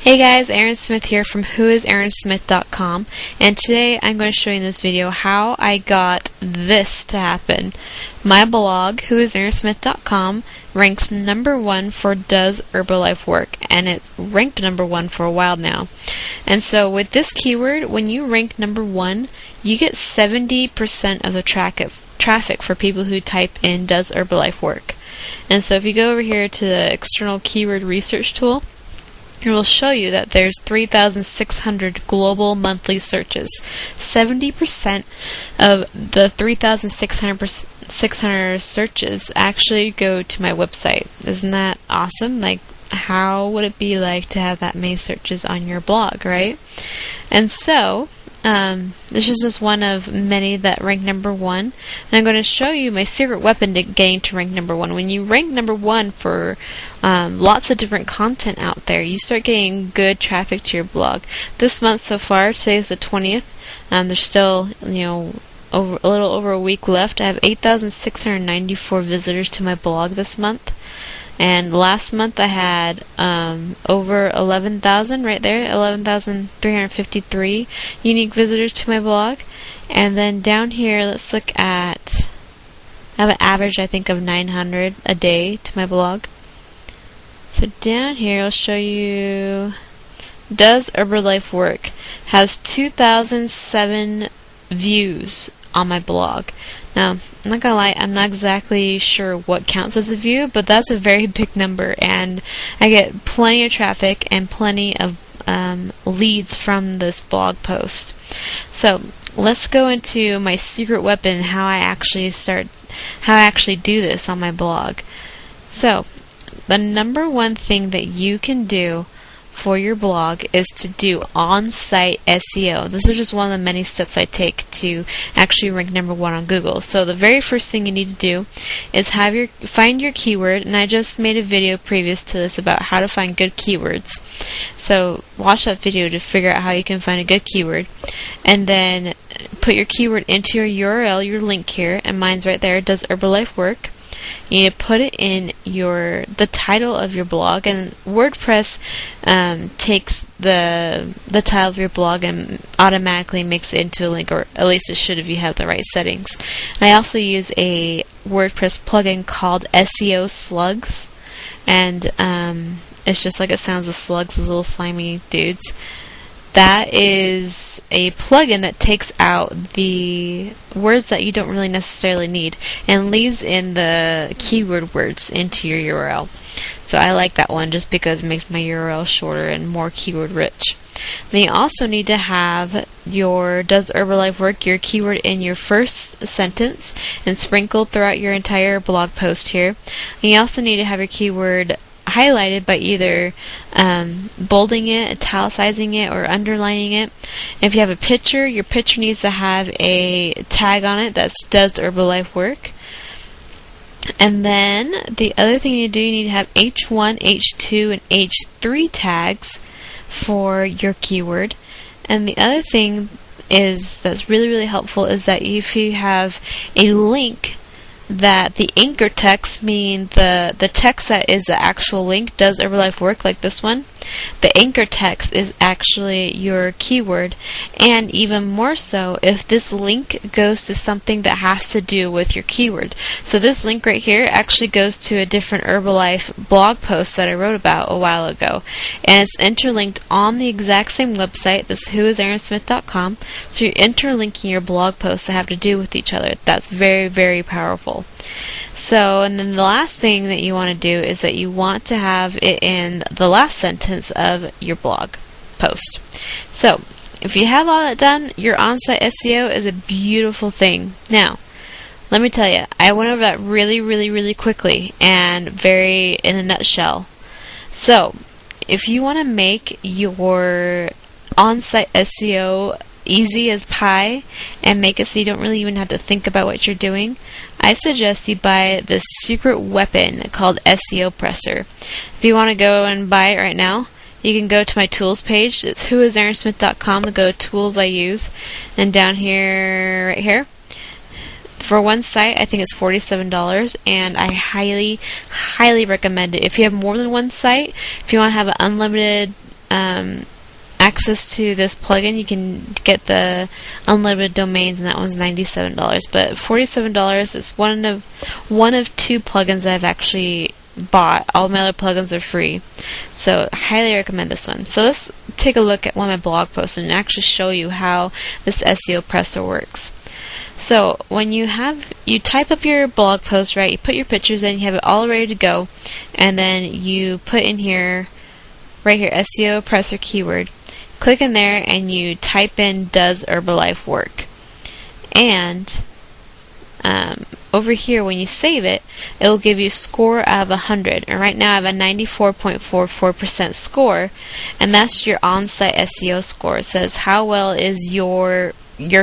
Hey guys, Erin Smith here from whoisearinsmith.com, and today I'm going to show you in this video how I got this to happen. My blog, whoisearinsmith.com, ranks #1 for Does Herbalife Work, and it's ranked #1 for a while now. And so with this keyword, when you rank #1, you get 70% of the traffic for people who type in Does Herbalife Work. And so if you go over here to the external keyword research tool, it will show you that there's 3,600 global monthly searches. 70% of the 3,600 searches actually go to my website. Isn't that awesome? Like, how would it be like to have that many searches on your blog, right? And so, this is just one of many that rank #1, and I'm going to show you my secret weapon to getting to rank #1. When you rank #1 for lots of different content out there, you start getting good traffic to your blog. This month so far, today is the 20th, there's still, a little over a week left. I have 8,694 visitors to my blog this month. And last month I had over 11,000 right there, 11,353 unique visitors to my blog. And then down here, let's look at, I have an average I think of 900 a day to my blog. So down here I'll show you, Does Herbalife Work has 2,007 views on my blog. Now, I'm not gonna lie, I'm not exactly sure what counts as a view, but that's a very big number, and I get plenty of traffic and plenty of leads from this blog post. So let's go into my secret weapon, how I actually do this on my blog. So the #1 thing that you can do for your blog is to do on-site SEO. This is just one of the many steps I take to actually rank #1 on Google. So the very first thing you need to do is find your keyword, and I just made a video previous to this about how to find good keywords. So watch that video to figure out how you can find a good keyword, and then put your keyword into your URL, your link here, and mine's right there, Does Herbalife Work. You need to put it in the title of your blog, and WordPress takes the title of your blog and automatically makes it into a link, or at least it should if you have the right settings. And I also use a WordPress plugin called SEO Slugs, and it's just like it sounds, the slugs, those little slimy dudes. That is a plugin that takes out the words that you don't really necessarily need and leaves in the keyword words into your URL. So I like that one just because it makes my URL shorter and more keyword rich. Then you also need to have your Does Herbalife Work, your keyword, in your first sentence and sprinkled throughout your entire blog post here. And you also need to have your keyword highlighted by either bolding it, italicizing it, or underlining it. And if you have a picture, your picture needs to have a tag on it that's Does Herbalife Work. And then the other thing you need to have H1, H2, and H3 tags for your keyword. And the other thing that's really helpful is that if you have a link, that the anchor text, meaning the text that is the actual link, Does Herbalife Work, like this one, the anchor text is actually your keyword. And even more so if this link goes to something that has to do with your keyword. So this link right here actually goes to a different Herbalife blog post that I wrote about a while ago, and it's interlinked on the exact same website, this whoisearinsmith.com. so you're interlinking your blog posts that have to do with each other. That's very powerful. So, and then the last thing that you want to do is that you want to have it in the last sentence of your blog post. So, if you have all that done, your on-site SEO is a beautiful thing. Now, let me tell you, I went over that really quickly and very in a nutshell. So, if you want to make your on-site SEO easy as pie and make it so you don't really even have to think about what you're doing, I suggest you buy this secret weapon called SEO Presser. If you want to go and buy it right now, you can go to my tools page. It's whoisearinsmith.com to go to tools I use, and down here, right here, for one site, I think it's $47, and I highly recommend it. If you have more than one site, if you want to have an unlimited access to this plugin, you can get the unlimited domains, and that one's $97. But $47 is one of two plugins I've actually bought. All my other plugins are free, so I highly recommend this one. So let's take a look at one of my blog posts and actually show you how this SEO presser works. So when you type up your blog post, right, you put your pictures in, you have it all ready to go, and then you put in here, right here, SEO presser keyword. Click in there and you type in "does Herbalife work?" And over here, when you save it, it will give you score out of 100. And right now I have a 94.44% score, and that's your on-site SEO score. It says how well is your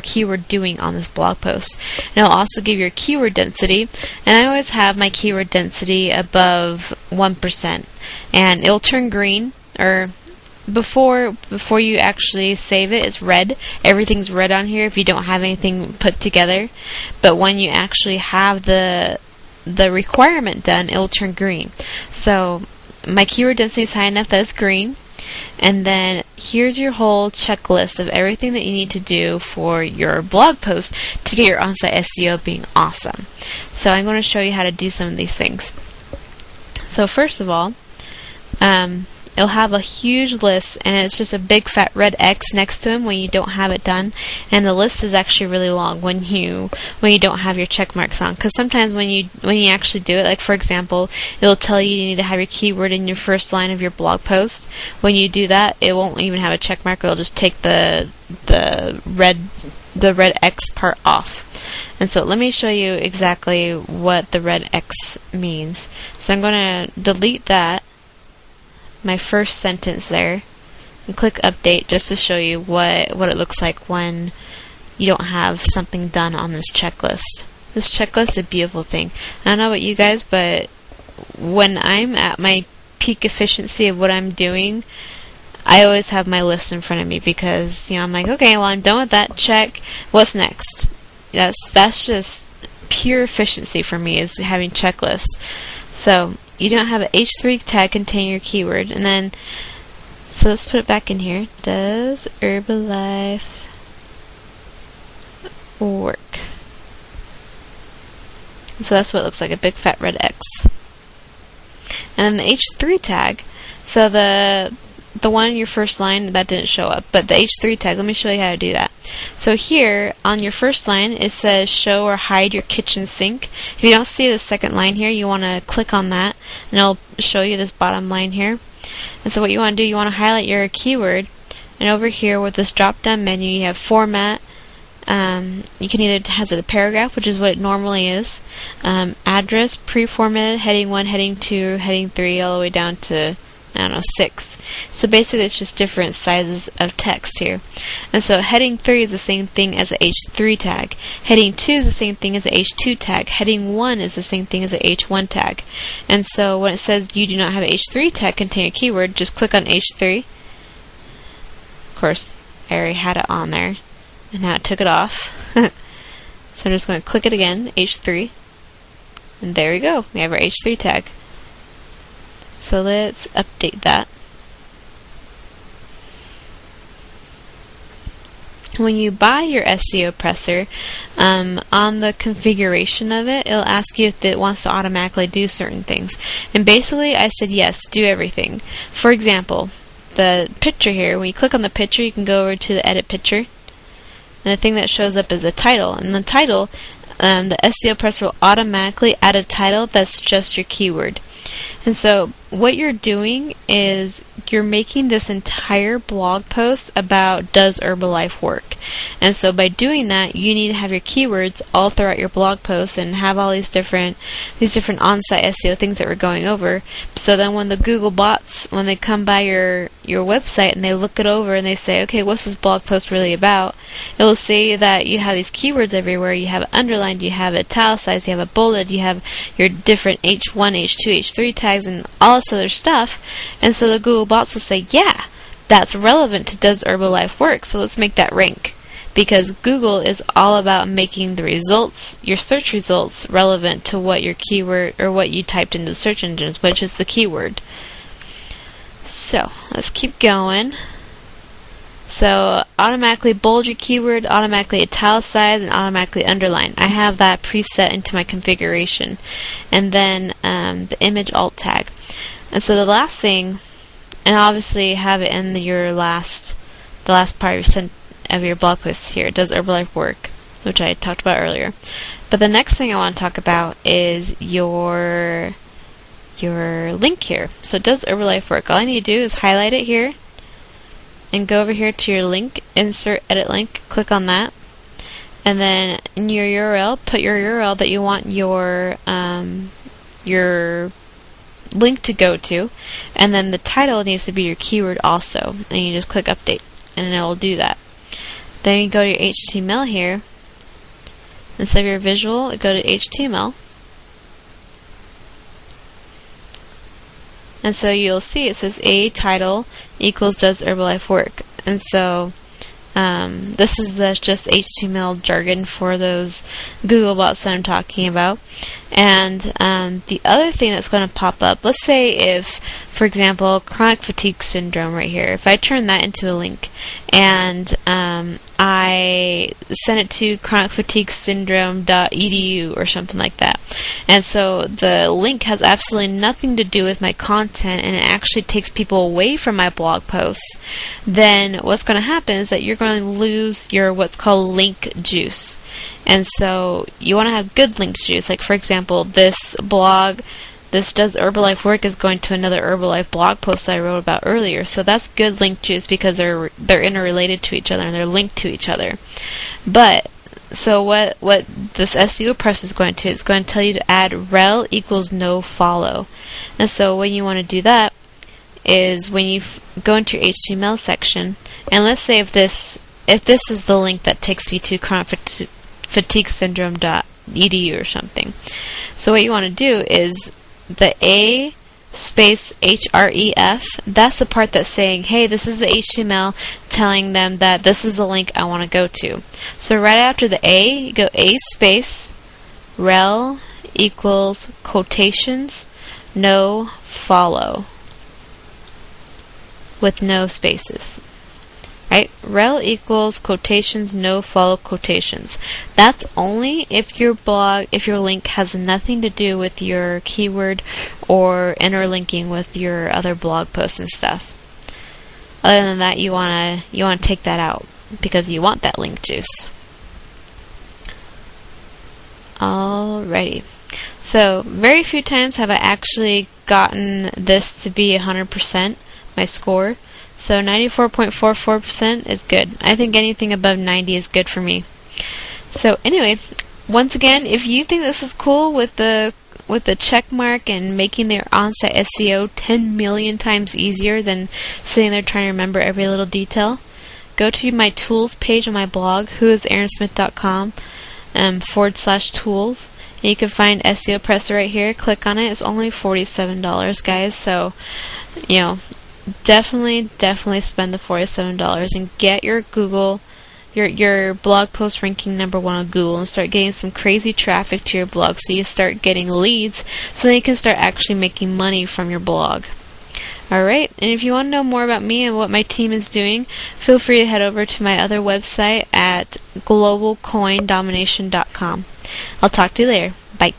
keyword doing on this blog post. And it'll also give your keyword density, and I always have my keyword density above 1%, and it'll turn green, or before you actually save it, it's red. Everything's red on here if you don't have anything put together. But when you actually have the requirement done, it will turn green. So my keyword density is high enough that it's green. And then here's your whole checklist of everything that you need to do for your blog post to get your on-site SEO being awesome. So I'm going to show you how to do some of these things. So first of all, it'll have a huge list, and it's just a big fat red X next to them when you don't have it done. And the list is actually really long when you don't have your check marks on. Because sometimes when you actually do it, like for example, it'll tell you need to have your keyword in your first line of your blog post. When you do that, it won't even have a check mark. It'll just take the red X part off. And so let me show you exactly what the red X means. So I'm going to delete that, my first sentence there, and click update just to show you what it looks like when you don't have something done on this checklist. This checklist is a beautiful thing. I don't know about you guys, but when I'm at my peak efficiency of what I'm doing, I always have my list in front of me, because I'm like, okay, well, I'm done with that, check, what's next? That's just pure efficiency for me, is having checklists. So you don't have an H3 tag containing your keyword, and then so let's put it back in here. Does Herbalife work? And so that's what it looks like, a big fat red X. And then the H3 tag, so the one in your first line, that didn't show up, but the H3 tag, let me show you how to do that. So here on your first line, it says show or hide your kitchen sink. If you don't see the second line here, you want to click on that, and it'll show you this bottom line here. And so what you want to do, you want to highlight your keyword, and over here with this drop down menu, you have format. You can either has it a paragraph, which is what it normally is, address, pre-formatted, heading 1, heading 2, heading 3, all the way down to 6. So basically it's just different sizes of text here. And so heading 3 is the same thing as a H3 tag. Heading 2 is the same thing as a H2 tag. Heading 1 is the same thing as a H1 tag. And so when it says you do not have a H3 tag containing a keyword, just click on H3. Of course, I already had it on there, and now it took it off. So I'm just going to click it again, H3. And there we go. We have our H3 tag. So let's update that. When you buy your SEO presser, on the configuration of it, it'll ask you if it wants to automatically do certain things. And basically I said yes, do everything. For example, the picture here, when you click on the picture, you can go over to the edit picture. And the thing that shows up is a title. And the title, the SEO presser will automatically add a title that's just your keyword. And so what you're doing is you're making this entire blog post about does Herbalife work. And so by doing that, you need to have your keywords all throughout your blog post and have all these different on-site SEO things that we're going over. So then when the Google bots, when they come by your website and they look it over and they say, okay, what's this blog post really about? It will say that you have these keywords everywhere. You have it underlined, you have it italicized, you have it bolded, you have your different H1, H2, H3 tags, and all this other stuff. And so the Google bots will say, yeah, that's relevant to does Herbalife work, so let's make that rank. Because Google is all about making the results, your search results, relevant to what your keyword or what you typed into the search engines, which is the keyword. So let's keep going. So automatically bold your keyword, automatically italicize, and automatically underline. I have that preset into my configuration. And then the image alt tag. And so the last thing, and obviously have it in the last part of your blog post here. Does Herbalife work? Which I talked about earlier. But the next thing I want to talk about is your link here. So does Herbalife work? All I need to do is highlight it here and go over here to your link, insert edit link, click on that, and then in your URL, put your URL that you want your link to go to, and then the title needs to be your keyword also, and you just click update and it will do that. Then you go to your HTML here. Instead of your visual, go to HTML. And so you'll see it says a title equals does Herbalife work. And so this is just HTML jargon for those Google bots that I'm talking about. And the other thing that's going to pop up, let's say if, for example, chronic fatigue syndrome right here, if I turn that into a link and I send it to chronicfatiguesyndrome.edu or something like that. And so the link has absolutely nothing to do with my content and it actually takes people away from my blog posts. Then what's going to happen is that you're going to lose your what's called link juice. And so you want to have good link juice. Like for example, this does Herbalife work is going to another Herbalife blog post that I wrote about earlier. So that's good link juice because they're interrelated to each other and they're linked to each other. But so what this SEO press is going to, it's going to tell you to add rel equals no follow. And so when you want to do that is when you go into your HTML section, and let's say if this is the link that takes you to chronicfatiguesyndrome.edu or something. So what you want to do is the A space href, that's the part that's saying, hey, this is the HTML telling them that this is the link I want to go to. So right after the A, you go A space rel equals quotations no follow with no spaces. Right? Rel equals quotations no follow quotations. That's only if your link has nothing to do with your keyword or interlinking with your other blog posts and stuff. Other than that, you wanna take that out because you want that link juice. Alrighty. So very few times have I actually gotten this to be 100%, my score. So 94.44% is good. I think anything above 90 is good for me. So anyway, once again, if you think this is cool with the check mark and making their on-site SEO 10 million times easier than sitting there trying to remember every little detail, go to my tools page on my blog, whoisaaronsmith.com/tools. And you can find SEO Press right here. Click on it. It's only $47, guys. So, you know, definitely spend the $47 and get your your blog post ranking #1 on Google and start getting some crazy traffic to your blog so you start getting leads so then you can start actually making money from your blog. Alright, and if you want to know more about me and what my team is doing, feel free to head over to my other website at globalcoindomination.com. I'll talk to you later. Bye.